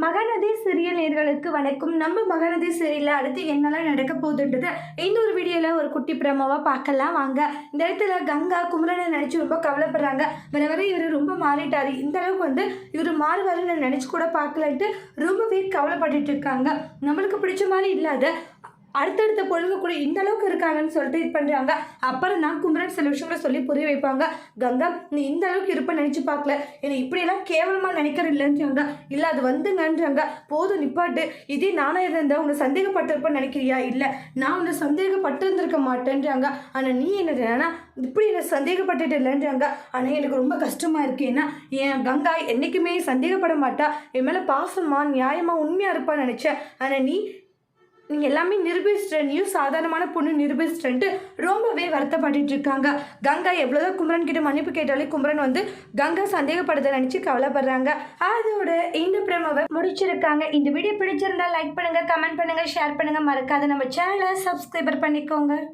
Mahanadi serial நேயர்களுக்கு வணக்கம். நம்ம மகாநதி சீரியலில் அடுத்து என்னெல்லாம் நடக்க போகுதுன்றது இந்த ஒரு வீடியோவில் ஒரு குட்டி பிரமாவாக பார்க்கலாம் வாங்க. இந்த இடத்துல கங்கா குமரனை நினச்சி ரொம்ப கவலைப்படுறாங்க. வர இவர் ரொம்ப மாறிட்டார், இந்த அளவுக்கு இவர் மாறுவாருன்னு நினச்சி கூட பார்க்கலன்ட்டு ரொம்பவே கவலைப்பட்டுட்டு இருக்காங்க. நம்மளுக்கு பிடிச்ச மாதிரி இல்லாத அடுத்தடுத்த பொழுது கூட இந்த அளவுக்கு இருக்காங்கன்னு சொல்லிட்டு இது பண்ணுறாங்க. அப்புறம் நான் குமரன் சில விஷயங்களை சொல்லி புரிய வைப்பாங்க. கங்கா நீ இந்த அளவுக்கு இருப்ப நினச்சி பார்க்கல, என்னை இப்படியெல்லாம் கேவலமாக நினைக்கிற இல்லைன்றாங்க. இல்லை அது வந்துங்கன்றாங்க. போதும் நிப்பாட்டு, இதே நானாக இருந்தால் உன்னை சந்தேகப்பட்டிருப்பேன்னு நினைக்கிறியா? இல்லை நான் உன்னை சந்தேகப்பட்டு இருந்திருக்க மாட்டேன்றாங்க. ஆனால் நீ என்ன இப்படி என்னை சந்தேகப்பட்டுட்டு இல்லைன்றாங்க. ஆனால் எனக்கு ரொம்ப கஷ்டமாக இருக்குது. ஏன்னா என் கங்கா என்றைக்குமே சந்தேகப்பட மாட்டா, என் மேலே பாசமாக நியாயமாக உண்மையாக இருப்பான்னு நினச்சேன். ஆனால் நீங்கள் எல்லாமே நிரூபிச்சிட்ட, நீயும் சாதாரணமான பொண்ணு நிரூபிச்சிட்டன்ட்டு ரொம்பவே வருத்தப்பட்டு இருக்காங்க. கங்கா எவ்வளோதான் குமரன் கிட்ட மன்னிப்பு கேட்டாலே குமரன் கங்கா சந்தேகப்படுறதை நினச்சி கவலைப்படுறாங்க. அதோட இந்த பிரமாவை முடிச்சிருக்காங்க. இந்த வீடியோ பிடிச்சிருந்தா லைக் பண்ணுங்கள், கமெண்ட் பண்ணுங்கள், ஷேர் பண்ணுங்கள். மறக்காத நம்ம சேனலை சப்ஸ்கிரைபர் பண்ணிக்கோங்க.